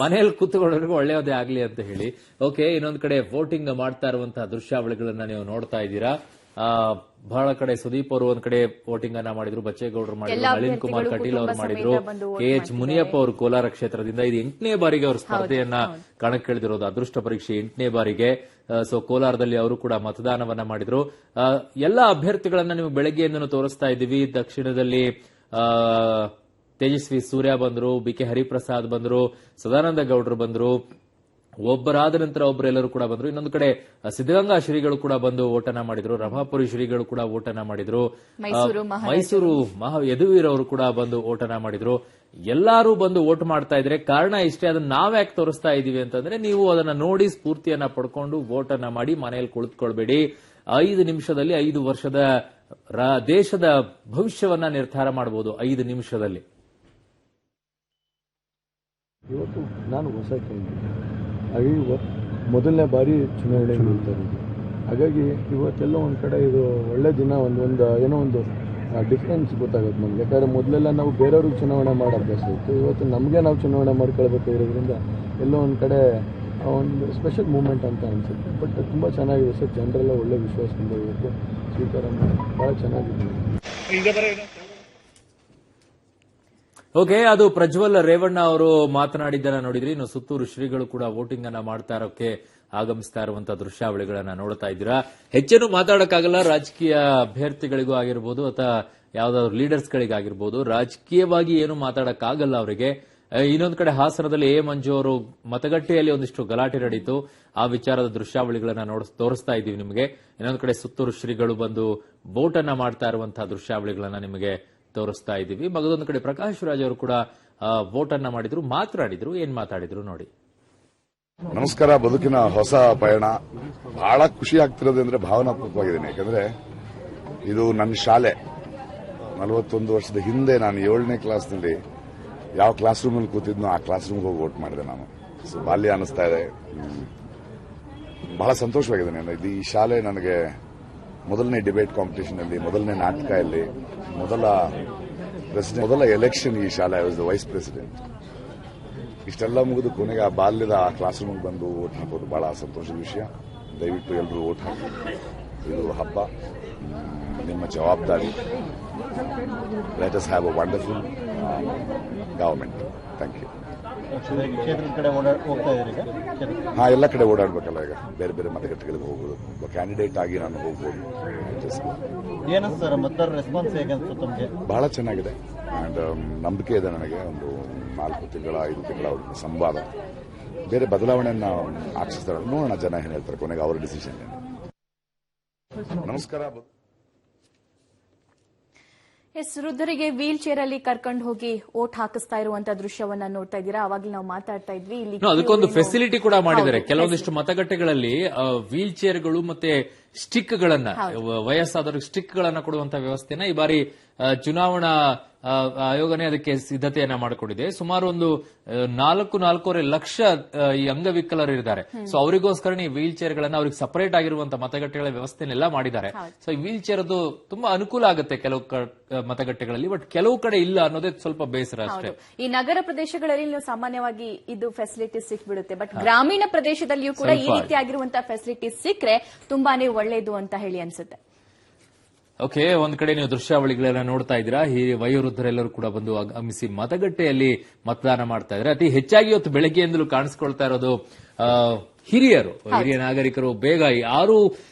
ಮನೆಯಲ್ಲಿ ಕೂತ್ಕೊಳ್ಳೋರಿಗೂ ಒಳ್ಳೆಯದೇ ಆಗ್ಲಿ ಅಂತ ಹೇಳಿ. ಓಕೆ, ಇನ್ನೊಂದ್ ಕಡೆ ವೋಟಿಂಗ್ ಮಾಡ್ತಾ ಇರುವಂತಹ ದೃಶ್ಯಾವಳಿಗಳನ್ನ ನೀವು ನೋಡ್ತಾ ಇದ್ದೀರಾ. ಬಹಳ ಕಡೆ ಸುದೀಪ್ ಅವರು ಒಂದ್ ಕಡೆ ವೋಟಿಂಗ್ ಅನ್ನ ಮಾಡಿದ್ರು, ಬಚ್ಚೇಗೌಡರು ಮಾಡಿದ್ರು, ನಳಿನ್ ಕುಮಾರ್ ಕಟೀಲ್ ಅವರು ಮಾಡಿದ್ರು, KH ಮುನಿಯಪ್ಪ ಅವರು ಕೋಲಾರ ಕ್ಷೇತ್ರದಿಂದ ಇದು 8ನೇ ಬಾರಿಗೆ ಅವರು ಸ್ಪರ್ಧೆಯನ್ನ ಕಣಕ್ಕಿಳಿದಿರೋದು, ಅದೃಷ್ಟ ಪರೀಕ್ಷೆ 8ನೇ ಬಾರಿಗೆ. ಸೊ ಕೋಲಾರದಲ್ಲಿ ಅವರು ಕೂಡ ಮತದಾನವನ್ನ ಮಾಡಿದ್ರು. ಎಲ್ಲಾ ಅಭ್ಯರ್ಥಿಗಳನ್ನ ನೀವು ಬೆಳಗ್ಗೆಯಿಂದನೂ ತೋರಿಸ್ತಾ ಇದ್ದೀವಿ. ದಕ್ಷಿಣದಲ್ಲಿ ತೇಜಸ್ವಿ ಸೂರ್ಯ ಬಂದ್ರು, BK ಹರಿಪ್ರಸಾದ್ ಬಂದ್ರು, ಸದಾನಂದ ಗೌಡರು ಬಂದ್ರು, ಒಬ್ಬರಾದ ನಂತರ ಒಬ್ಬರೆಲ್ಲರೂ ಕೂಡ ಬಂದ್ರು. ಇನ್ನೊಂದು ಕಡೆ ಸಿದ್ದಗಂಗಾ ಶ್ರೀಗಳು ಕೂಡ ಬಂದು ಓಟನ್ನ ಮಾಡಿದ್ರು, ರಮಾಪುರಿ ಶ್ರೀಗಳು ಕೂಡ ಓಟನ್ನ ಮಾಡಿದ್ರು, ಮೈಸೂರು ಯದುವೀರ್ ಅವರು ಕೂಡ ಬಂದು ಓಟನ್ನ ಮಾಡಿದ್ರು. ಎಲ್ಲರೂ ಬಂದು ವೋಟ್ ಮಾಡ್ತಾ ಇದ್ರೆ ಕಾರಣ ಇಷ್ಟೇ. ಅದನ್ನ ನಾವ್ಯಾಕೆ ತೋರಿಸ್ತಾ ಇದೀವಿ ಅಂತಂದ್ರೆ, ನೀವು ಅದನ್ನ ನೋಡಿ ಸ್ಫೂರ್ತಿಯನ್ನ ಪಡ್ಕೊಂಡು ವೋಟ್ ಅನ್ನ ಮಾಡಿ ಮನೆಯಲ್ಲಿ ಕುಳಿತುಕೊಳ್ಬೇಡಿ. 5 ನಿಮಿಷದಲ್ಲಿ 5 ವರ್ಷದ ದೇಶದ ಭವಿಷ್ಯವನ್ನ ನಿರ್ಧಾರ ಮಾಡಬಹುದು 5 ನಿಮಿಷದಲ್ಲಿ. ಇವತ್ತು ನಾನು ಹೊಸ ಕ್ಯಾಂಡಿಡೇಟ್, ಹಾಗಾಗಿ ಮೊದಲನೇ ಬಾರಿ ಚುನಾವಣೆ ನಿಲ್ತಾ ಇರೋದು. ಹಾಗಾಗಿ ಇವತ್ತೆಲ್ಲ ಒಂದು ಕಡೆ ಇದು ಒಳ್ಳೆ ದಿನ, ಏನೋ ಒಂದು ಡಿಫ್ರೆನ್ಸ್ ಗೊತ್ತಾಗುತ್ತೆ ನಮ್ಗೆ. ಯಾಕಂದರೆ ಮೊದಲೆಲ್ಲ ನಾವು ಬೇರೆಯವ್ರಿಗೆ ಚುನಾವಣೆ ಮಾಡೋ ಅಭ್ಯಾಸ ಇತ್ತು. ಇವತ್ತು ನಮಗೆ ನಾವು ಚುನಾವಣೆ ಮಾಡ್ಕೊಳ್ಬೇಕಾಗಿರೋದ್ರಿಂದ ಎಲ್ಲೋ ಒಂದು ಕಡೆ ಒಂದು ಸ್ಪೆಷಲ್ ಮೂಮೆಂಟ್ ಅಂತ ಅನಿಸುತ್ತೆ. ಬಟ್ ತುಂಬ ಚೆನ್ನಾಗಿದೆ ಸರ್, ಜನರೆಲ್ಲ ಒಳ್ಳೆ ವಿಶ್ವಾಸದಿಂದ ಇವತ್ತು ಸ್ವೀಕಾರ ಮಾಡಿ ಭಾಳ ಚೆನ್ನಾಗಿದೆ. ಓಕೆ, ಅದು ಪ್ರಜ್ವಲ್ ರೇವಣ್ಣ ಅವರು ಮಾತನಾಡಿದ್ದನ್ನ ನೋಡಿದ್ರಿ. ಇನ್ನು ಸುತ್ತೂರು ಶ್ರೀಗಳು ಕೂಡ ವೋಟಿಂಗ್ ಅನ್ನ ಮಾಡ್ತಾ ಇರೋಕೆ ಆಗಮಿಸ್ತಾ ಇರುವಂತಹ ದೃಶ್ಯಾವಳಿಗಳನ್ನ ನೋಡ್ತಾ ಇದ್ದೀರಾ. ಹೆಚ್ಚೇನು ಮಾತಾಡಕ್ಕಾಗಲ್ಲ, ರಾಜಕೀಯ ಅಭ್ಯರ್ಥಿಗಳಿಗೂ ಆಗಿರ್ಬೋದು ಅಥವಾ ಯಾವ್ದಾದ್ರು ಲೀಡರ್ಸ್ಗಳಿಗಾಗಿರ್ಬೋದು. ರಾಜಕೀಯವಾಗಿ ಏನು ಮಾತಾಡಕ್ಕಾಗಲ್ಲ ಅವರಿಗೆ. ಇನ್ನೊಂದು ಕಡೆ ಹಾಸನದಲ್ಲಿ ಮಂಜು ಅವರು ಮತಗಟ್ಟೆಯಲ್ಲಿ ಒಂದಿಷ್ಟು ಗಲಾಟೆ ನಡೀತು. ಆ ವಿಚಾರದ ದೃಶ್ಯಾವಳಿಗಳನ್ನ ತೋರಿಸ್ತಾ ಇದ್ದೀವಿ ನಿಮಗೆ. ಇನ್ನೊಂದು ಕಡೆ ಸುತ್ತೂರು ಶ್ರೀಗಳು ಬಂದು ವೋಟ್ ಅನ್ನ ಮಾಡ್ತಾ ಇರುವಂತಹ ದೃಶ್ಯಾವಳಿಗಳನ್ನ ನಿಮಗೆ ತೋರಿಸ್ತಾ ಇದ್ದೀವಿ. ಮಗದೊಂದು ಕಡೆ ಪ್ರಕಾಶ್ ರಾಜ್ ಅವರು ಕೂಡ ವೋಟ್ ಅನ್ನ ಮಾಡಿದ್ರು, ಮಾತನಾಡಿದ್ರು. ಏನ್ ಮಾತಾಡಿದ್ರು ನೋಡಿ. ನಮಸ್ಕಾರ. ಬದುಕಿನ ಹೊಸ ಪಯಣ ಬಹಳ ಖುಷಿ ಆಗ್ತಿರೋದಂದ್ರೆ ಭಾವನಾತ್ಮಕವಾಗಿದ್ದೀನಿ. ಯಾಕಂದ್ರೆ ಇದು ನನ್ನ ಶಾಲೆ. 41 ವರ್ಷದ ಹಿಂದೆ ನಾನು 7ನೇ ಕ್ಲಾಸ್ನಲ್ಲಿ ಯಾವ ಕ್ಲಾಸ್ ರೂಮಲ್ಲಿ ಕೂತಿದ್ನೋ ಆ ಕ್ಲಾಸ್ ರೂಮ್ಗೆ ಹೋಗಿ ವೋಟ್ ಮಾಡಿದೆ ನಾನು. ಸೊ ಬಾಲ್ಯ ಅನಿಸ್ತಾ ಇದೆ, ಬಹಳ ಸಂತೋಷವಾಗಿದ್ದೇನೆ. ಈ ಶಾಲೆ ನನಗೆ ಮೊದಲನೇ ಡಿಬೇಟ್ ಕಾಂಪಿಟೇಷನ್ ಅಲ್ಲಿ, ಮೊದಲನೇ ನಾಟಕದಲ್ಲಿ, ಮೊದಲ ಎಲೆಕ್ಷನ್ ಈ ಶಾಲೆ ವಾಸ್ ದ ವೈಸ್ ಪ್ರೆಸಿಡೆಂಟ್. ಇಷ್ಟೆಲ್ಲ ಮುಗಿದು ಕೊನೆಗೆ ಆ ಬಾಲ್ಯದ ಆ ಕ್ಲಾಸ್ ರೂಮ್ಗೆ ಬಂದು ವೋಟ್ ಹಾಕೋದು ಬಹಳ ಸಂತೋಷದ ವಿಷಯ. ದಯವಿಟ್ಟು ಎಲ್ಲರೂ ವೋಟ್ ಹಾಕಿ. ಇದು ಹಬ್ಬ, ನಿಮ್ಮ ಜವಾಬ್ದಾರಿ. Let us have a wonderful government. Thank you. ಎಲ್ಲ ಕಡೆ ಓಡಾಡಬೇಕಲ್ಲ. ಈಗ ಬೇರೆ ಬೇರೆ ಮತಗಟ್ಟೆಗಳಿಗೆ ಹೋಗೋದು, ಒಬ್ಬ ಕ್ಯಾಂಡಿಡೇಟ್ ಆಗಿ ನಾನು ಹೋಗ್ಬೋದು. ಬಹಳ ಚೆನ್ನಾಗಿದೆ ಅಂಡ್ ನಂಬಿಕೆ ಇದೆ ನನಗೆ. ಒಂದು 4 ತಿಂಗಳ 5 ತಿಂಗಳ ಸಂವಾದ, ಬೇರೆ ಬದಲಾವಣೆಯನ್ನ ಆಕ್ಷಿಸ್ತಾರೆ. ನೋಡೋಣ ಜನ ಏನ್ ಹೇಳ್ತಾರೆ, ಕೊನೆಗೆ ಅವರ ಡಿಸಿಷನ್ ಏನು. ನಮಸ್ಕಾರ. ವೃದ್ಧರಿಗೆ ವೀಲ್ ಚೇರ್ ಅಲ್ಲಿ ಕರ್ಕೊಂಡು ಹೋಗಿ ವೋಟ್ ಹಾಕಿಸ್ತಾ ಇರುವಂತ ದೃಶ್ಯವನ್ನ ನೋಡ್ತಾ ಇದ್ದೀರಾ. ಅವಾಗಲೇ ನಾವು ಮಾತಾಡ್ತಾ ಇದ್ವಿ. ಇಲ್ಲಿ ಅದಕ್ಕೊಂದು ಫೆಸಿಲಿಟಿ ಕೂಡ ಮಾಡಿದ್ದಾರೆ. ಕೆಲವೊಂದಿಷ್ಟು ಮತಗಟ್ಟೆಗಳಲ್ಲಿ ವೀಲ್ ಚೇರ್ಗಳು ಮತ್ತೆ ಸ್ಟಿಕ್ ಗಳನ್ನ, ವಯಸ್ಸಾದವರಿಗೆ ಸ್ಟಿಕ್ ಗಳನ್ನ ಕೊಡುವಂತಹ ವ್ಯವಸ್ಥೆನ ಈ ಬಾರಿ ಚುನಾವಣಾ ಆಯೋಗನೇ ಅದಕ್ಕೆ ಸಿದ್ಧತೆಯನ್ನ ಮಾಡಿಕೊಂಡಿದೆ. ಸುಮಾರು ಒಂದು 4.5 ಲಕ್ಷ ಈ ಅಂಗವಿಕಲರು ಇದ್ದಾರೆ. ಸೊ ಅವರಿಗೋಸ್ಕರ ಈ ವೀಲ್ ಚೇರ್ ಗಳನ್ನ ಅವ್ರಿಗೆ ಸಪರೇಟ್ ಆಗಿರುವಂತಹ ಮತಗಟ್ಟೆಗಳ ವ್ಯವಸ್ಥೆನೆಲ್ಲ ಮಾಡಿದ್ದಾರೆ. ಸೊ ಈ ವೀಲ್ ಚೇರ್ ಅದು ತುಂಬಾ ಅನುಕೂಲ ಆಗುತ್ತೆ ಕೆಲವು ಮತಗಟ್ಟೆಗಳಲ್ಲಿ, ಬಟ್ ಕೆಲವು ಕಡೆ ಇಲ್ಲ ಅನ್ನೋದೇ ಸ್ವಲ್ಪ ಬೇಸರ ಅಷ್ಟೇ. ಈ ನಗರ ಪ್ರದೇಶಗಳಲ್ಲಿ ಸಾಮಾನ್ಯವಾಗಿ ಇದು ಫೆಸಿಲಿಟೀಸ್ ಸಿಕ್ಬಿಡುತ್ತೆ, ಬಟ್ ಗ್ರಾಮೀಣ ಪ್ರದೇಶದಲ್ಲಿಯೂ ಕೂಡ ಈ ರೀತಿಯಾಗಿರುವಂತಹ ಫೆಸಿಲಿಟೀಸ್ ಸಿಕ್ಕರೆ ತುಂಬಾನೇ ಒಳ್ಳೇದು ಅಂತ ಹೇಳಿ ಅನ್ಸುತ್ತೆ. ಓಕೆ, ಒಂದ್ ಕಡೆ ನೀವು ದೃಶ್ಯಾವಳಿಗಳೆಲ್ಲ ನೋಡ್ತಾ ಇದ್ದೀರಾ. ವಯೋವೃದ್ಧರೆಲ್ಲರೂ ಕೂಡ ಬಂದು ಆಗಮಿಸಿ ಮತಗಟ್ಟೆಯಲ್ಲಿ ಮತದಾನ ಮಾಡ್ತಾ ಇದ್ದಾರೆ. ಅತಿ ಹೆಚ್ಚಾಗಿ ಇವತ್ತು ಬೆಳಗ್ಗೆಯಿಂದಲೂ ಕಾಣಿಸ್ಕೊಳ್ತಾ ಇರೋದು ಹಿರಿಯ ನಾಗರಿಕರು. ಬೇಗ ನಾನು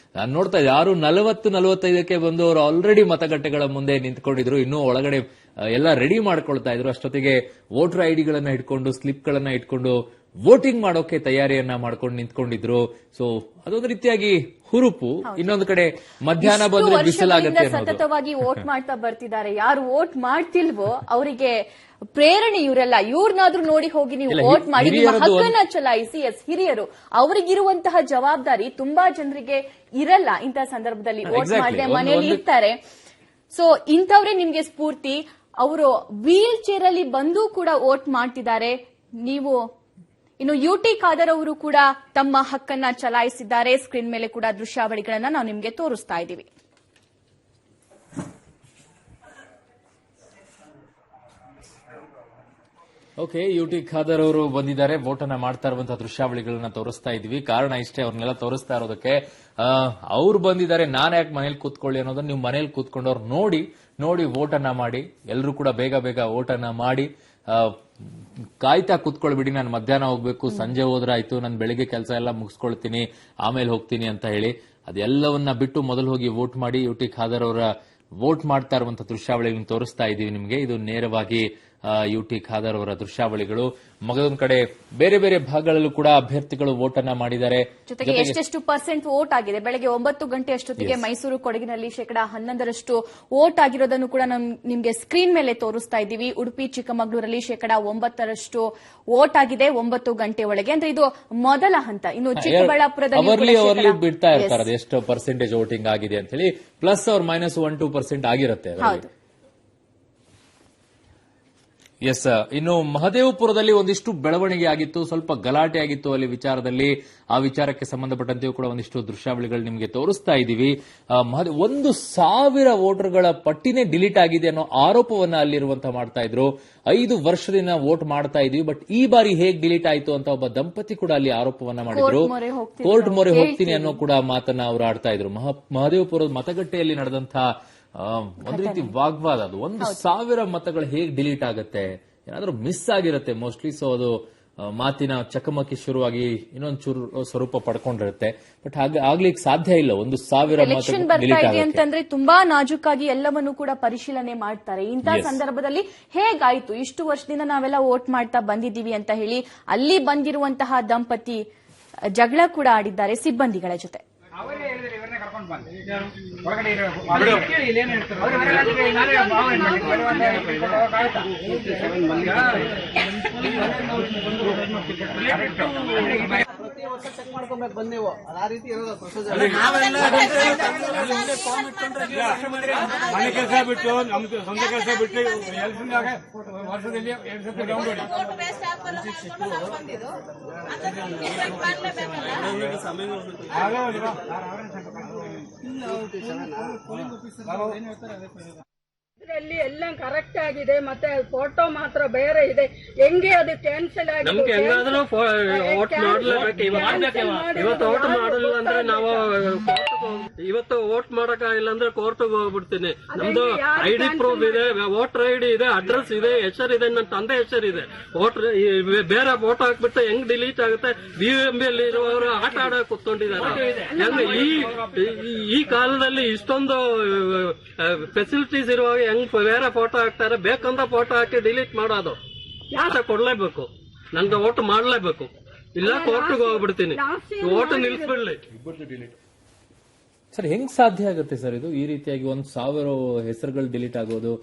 ನೋಡ್ತಾ ಇದ್ದೆ 6:40-45ಕ್ಕೆ ಬಂದು ಅವರು ಆಲ್ರೆಡಿ ಮತಗಟ್ಟೆಗಳ ಮುಂದೆ ನಿಂತ್ಕೊಂಡಿದ್ರು. ಇನ್ನೂ ಒಳಗಡೆ ಎಲ್ಲ ರೆಡಿ ಮಾಡ್ಕೊಳ್ತಾ ಇದ್ರು. ಅಷ್ಟೊತ್ತಿಗೆ ವೋಟರ್ ಐಡಿಗಳನ್ನ ಇಟ್ಕೊಂಡು, ಸ್ಲಿಪ್ ಗಳನ್ನ ಇಟ್ಕೊಂಡು ವೋಟಿಂಗ್ ಮಾಡೋಕೆ ತಯಾರಿಯನ್ನ ಮಾಡ್ಕೊಂಡು ನಿಂತ್ಕೊಂಡಿದ್ರು. ಸೊ ಅದೊಂದು ರೀತಿಯಾಗಿ ಹುರುಪು. ಇನ್ನೊಂದು ಕಡೆ ಮಧ್ಯಾಹ್ನ ಬಂದ್ರೆ ಬಿಸಿಲಾಗುತ್ತೆ. ಸತತವಾಗಿ ವೋಟ್ ಮಾಡ್ತಾ ಬರ್ತಿದ್ದಾರೆ. ಯಾರು ವೋಟ್ ಮಾಡ್ತಿಲ್ವೋ ಅವರಿಗೆ ಪ್ರೇರಣೆ ಇವರೆಲ್ಲ. ಇವ್ರನ್ನಾದ್ರೂ ನೋಡಿ ಹೋಗಿ ನೀವು ವೋಟ್ ಮಾಡಿ, ನಿಮ್ಮ ಹಕ್ಕನ್ನ ಚಲಾಯಿಸಿ. ಹಿರಿಯರು, ಅವರಿಗಿರುವಂತಹ ಜವಾಬ್ದಾರಿ ತುಂಬಾ ಜನರಿಗೆ ಇರಲ್ಲ. ಇಂತಹ ಸಂದರ್ಭದಲ್ಲಿ ವೋಟ್ ಮಾಡದೆ ಮನೆಯಲ್ಲಿ ಇರ್ತಾರೆ. ಸೊ ಇಂಥವ್ರೆ ನಿಮ್ಗೆ ಸ್ಫೂರ್ತಿ. ಅವರು ವೀಲ್ ಚೇರ್ ಅಲ್ಲಿ ಬಂದು ಕೂಡ ವೋಟ್ ಮಾಡ್ತಿದ್ದಾರೆ. ನೀವು ಇನ್ನು UT ಖಾದರ್ ಅವರು ಕೂಡ ತಮ್ಮ ಹಕ್ಕನ್ನ ಚಲಾಯಿಸಿದ್ದಾರೆ. ಸ್ಕ್ರೀನ್ ಮೇಲೆ ಕೂಡ ದೃಶ್ಯಾವಳಿಗಳನ್ನ ನಾವು ನಿಮಗೆ ತೋರಿಸ್ತಾ ಇದ್ದೀವಿ. ಓಕೆ, ಯುಟಿ ಖಾದರ್ ಅವರು ಬಂದಿದ್ದಾರೆ. ವೋಟ್ ಅನ್ನ ಮಾಡ್ತಾ ಇರುವಂತಹ ದೃಶ್ಯಾವಳಿಗಳನ್ನ ತೋರಿಸ್ತಾ ಇದ್ವಿ. ಕಾರಣ ಇಷ್ಟೇ, ಅವ್ರನ್ನೆಲ್ಲ ತೋರಿಸ್ತಾ ಇರೋದಕ್ಕೆ. ಅವ್ರು ಬಂದಿದ್ದಾರೆ, ನಾನ್ ಯಾಕೆ ಮನೇಲಿ ಕೂತ್ಕೊಳ್ಳಿ ಅನ್ನೋದನ್ನ ನೀವು ಮನೇಲಿ ಕೂತ್ಕೊಂಡವ್ರು ನೋಡಿ ವೋಟ್ ಅನ್ನ ಮಾಡಿ. ಎಲ್ಲರೂ ಕೂಡ ಬೇಗ ವೋಟ್ ಅನ್ನ ಮಾಡಿ. ಕಾಯ್ತಾ ಕೂತ್ಕೊಳ್ಬಿಡಿ, ನಾನು ಮಧ್ಯಾಹ್ನ ಹೋಗ್ಬೇಕು, ಸಂಜೆ ಹೋದ್ರಾಯ್ತು, ನಾನು ಬೆಳಿಗ್ಗೆ ಕೆಲಸ ಎಲ್ಲ ಮುಗಿಸ್ಕೊಳ್ತೀನಿ, ಆಮೇಲೆ ಹೋಗ್ತೀನಿ ಅಂತ ಹೇಳಿ ಅದೆಲ್ಲವನ್ನ ಬಿಟ್ಟು ಮೊದಲು ಹೋಗಿ ವೋಟ್ ಮಾಡಿ. ಯುಟಿ ಖಾದರ್ ಅವರ ವೋಟ್ ಮಾಡ್ತಾ ಇರುವಂತಹ ದೃಶ್ಯಾವಳಿಗಳನ್ನು ತೋರಿಸ್ತಾ ಇದೀವಿ ನಿಮಗೆ. ಇದು ನೇರವಾಗಿ ಯುಟಿ ಖಾದರ್ ಅವರ ದೃಶ್ಯಾವಳಿಗಳು. ಮಗದೊಂದು ಕಡೆ ಬೇರೆ ಬೇರೆ ಭಾಗಗಳಲ್ಲೂ ಕೂಡ ಅಭ್ಯರ್ಥಿಗಳು ವೋಟ್ ಅನ್ನ ಮಾಡಿದ್ದಾರೆ. ಜೊತೆಗೆ ಎಷ್ಟೆಷ್ಟು ಪರ್ಸೆಂಟ್ ವೋಟ್ ಆಗಿದೆ, ಬೆಳಗ್ಗೆ 9 ಗಂಟೆ ಅಷ್ಟೊತ್ತಿಗೆ ಮೈಸೂರು ಕೊಡಗಿನಲ್ಲಿ 11% ವೋಟ್ ಆಗಿರೋದನ್ನು ಕೂಡ ನಿಮ್ಗೆ ಸ್ಕ್ರೀನ್ ಮೇಲೆ ತೋರಿಸ್ತಾ ಇದ್ದೀವಿ. ಉಡುಪಿ ಚಿಕ್ಕಮಗಳೂರಲ್ಲಿ 9% ವೋಟ್ ಆಗಿದೆ 9 ಗಂಟೆ ಒಳಗೆ. ಅಂದ್ರೆ ಇದು ಮೊದಲ ಹಂತ. ಇನ್ನು ಚಿಕ್ಕಬಳ್ಳಾಪುರದಲ್ಲಿ ಬಿಡ್ತಾ ಇರ್ತಾರೆ ಎಷ್ಟು ಪರ್ಸೆಂಟೇಜ್ ವೋಟಿಂಗ್ ಆಗಿದೆ ಅಂತ ಹೇಳಿ, ಪ್ಲಸ್ ಅವ್ರ -1-2% ಆಗಿರುತ್ತೆ. ಎಸ್, ಇನ್ನು ಮಹದೇವಪುರದಲ್ಲಿ ಒಂದಿಷ್ಟು ಬೆಳವಣಿಗೆ ಆಗಿತ್ತು, ಸ್ವಲ್ಪ ಗಲಾಟೆ ಆಗಿತ್ತು ಅಲ್ಲಿ ವಿಚಾರದಲ್ಲಿ. ಆ ವಿಚಾರಕ್ಕೆ ಸಂಬಂಧಪಟ್ಟಂತೆಯೂ ಕೂಡ ಒಂದಿಷ್ಟು ದೃಶ್ಯಾವಳಿಗಳು ನಿಮಗೆ ತೋರಿಸ್ತಾ ಇದ್ದೀವಿ. 1,000 ವೋಟರ್ಗಳ ಪಟ್ಟಿನೇ ಡಿಲೀಟ್ ಆಗಿದೆ ಅನ್ನೋ ಆರೋಪವನ್ನ ಅಲ್ಲಿರುವಂತಹ ಮಾಡ್ತಾ ಇದ್ರು. 5 ವರ್ಷದಿಂದ ವೋಟ್ ಮಾಡ್ತಾ ಇದೀವಿ, ಬಟ್ ಈ ಬಾರಿ ಹೇಗ್ ಡಿಲೀಟ್ ಆಯ್ತು ಅಂತ ಒಬ್ಬ ದಂಪತಿ ಕೂಡ ಅಲ್ಲಿ ಆರೋಪವನ್ನ ಮಾಡಿದ್ರು. ಕೋರ್ಟ್ ಮೊರೆ ಹೋಗ್ತೀನಿ ಅನ್ನೋ ಕೂಡ ಮಾತನ್ನ ಅವರು ಆಡ್ತಾ ಇದ್ರು. ಮಹದೇವಪುರದ ಮತಗಟ್ಟೆಯಲ್ಲಿ ನಡೆದಂತಹ ಒಂದ್ ರೀತಿ ವಾಗ್ವಾದ. ಅದು 1,000 ಮತಗಳು ಹೇಗ್ ಡಿಲೀಟ್ ಆಗುತ್ತೆ, ಏನಾದ್ರೂ ಮಿಸ್ ಆಗಿರುತ್ತೆ ಮೋಸ್ಟ್ಲಿ. ಸೊ ಅದು ಮಾತಿನ ಚಕಮಕಿ ಶುರುವಾಗಿ ಇನ್ನೊಂಚೂರು ಸ್ವರೂಪ ಪಡ್ಕೊಂಡಿರುತ್ತೆ. ಬಟ್ ಆಗ್ಲಿಕ್ಕೆ ಸಾಧ್ಯ ಇಲ್ಲ. 1,000 ಎಲೆಕ್ಷನ್ ಬರ್ತಾ ಇದೆ ಅಂತಂದ್ರೆ ತುಂಬಾ ನಾಜೂಕಾಗಿ ಎಲ್ಲವನ್ನೂ ಕೂಡ ಪರಿಶೀಲನೆ ಮಾಡ್ತಾರೆ. ಇಂತಹ ಸಂದರ್ಭದಲ್ಲಿ ಹೇಗಾಯ್ತು, ಇಷ್ಟು ವರ್ಷದಿಂದ ನಾವೆಲ್ಲ ವೋಟ್ ಮಾಡ್ತಾ ಬಂದಿದ್ದೀವಿ ಅಂತ ಹೇಳಿ ಅಲ್ಲಿ ಬಂದಿರುವಂತಹ ದಂಪತಿ ಜಗಳ ಕೂಡ ಆಡಿದ್ದಾರೆ ಸಿಬ್ಬಂದಿಗಳ ಜೊತೆ. ಅವರೇ ಹೇಳಿದ್ರೆ ಇವರನ್ನ ಕರ್ಕೊಂಡು ಬಂದು ಹೊರಗಡೆ ಇಲ್ಲೇನು ಹೇಳ್ತಾರೆ ಪ್ರತಿ ವರ್ಷ ಚೆಕ್ ಮಾಡ್ಕೊಬೇಕು ಬಂದ್ ನೀವು. ಆ ರೀತಿ ಇರೋದು ಪ್ರೊಸೀಜರ್. ಮನೆ ಕೆಲಸ ಬಿಟ್ಟು ನಮ್ದು ಸ್ವಂತ ಕೆಲಸ ಬಿಟ್ಟು ಎಲ್ಸಿಂದಾಗ ವರ್ಷದಲ್ಲಿ 2 ಸತಿ ರೌಂಡ್ ಹೊಡಿ. ಇದರಲ್ಲಿ ಎಲ್ಲ ಕರೆಕ್ಟ್ ಆಗಿದೆ, ಮತ್ತೆ ಫೋಟೋ ಮಾತ್ರ ಬೇರೆ ಇದೆ. ಹೆಂಗೆ ಅದು ಕ್ಯಾನ್ಸಲ್ ಆಗಿದೆ? ನಮ್ಗೆ ಹೆಂಗಾದ್ರೂ ವೋಟ್ ಮಾಡ್ಲೇಬೇಕು. ಇವತ್ತು ವೋಟ್ ಮಾಡಲಿಲ್ಲ ಅಂದ್ರೆ ನಾವು ಇವತ್ತು ವೋಟ್ ಮಾಡಕ್ಕಾಗಿಲ್ಲ ಅಂದ್ರೆ ಕೋರ್ಟ್ಗೆ ಹೋಗ್ಬಿಡ್ತೀನಿ. ನಮ್ದು ID ಪ್ರೂಫ್ ಇದೆ, ವೋಟರ್ ID ಇದೆ, ಅಡ್ರೆಸ್ ಇದೆ, ಹೆಸರಿದೆ, ನನ್ನ ತಂದೆ ಹೆಸರಿದೆ. ವೋಟರ್ ಬೇರೆ ಫೋಟೋ ಹಾಕ್ಬಿಟ್ಟು ಹೆಂಗ್ ಡಿಲೀಟ್ ಆಗುತ್ತೆ? BMB ಅಲ್ಲಿ ಇರುವವರು ಆಟ ಆಡಕ್ ಕೂತ್ಕೊಂಡಿದ್ದಾರೆ. ಹೆಂಗ್ ಈ ಕಾಲದಲ್ಲಿ ಇಷ್ಟೊಂದು ಫೆಸಿಲಿಟೀಸ್ ಇರುವಾಗ ಹೆಂಗ್ ಬೇರೆ ಫೋಟೋ ಹಾಕ್ತಾರೆ? ಬೇಕಂತ ಫೋಟೋ ಹಾಕಿ ಡಿಲೀಟ್ ಮಾಡೋದು ಯಾಕೆ? ಕೊಡ್ಲೇಬೇಕು, ನನ್ಗೆ ವೋಟ್ ಮಾಡ್ಲೇಬೇಕು. ಇಲ್ಲ ಕೋರ್ಟ್ಗೆ ಹೋಗ್ಬಿಡ್ತೀನಿ, ವೋಟ್ ನಿಲ್ಸ್ಬಿಡ್ಲಿ. ಸರ್ ಹೆಂಗ್ ಸಾಧ್ಯ ಆಗುತ್ತೆ ಸರ್ ಇದು? ಈ ರೀತಿಯಾಗಿ 1,000 ಹೆಸರುಗಳು ಡಿಲೀಟ್ ಆಗೋದು?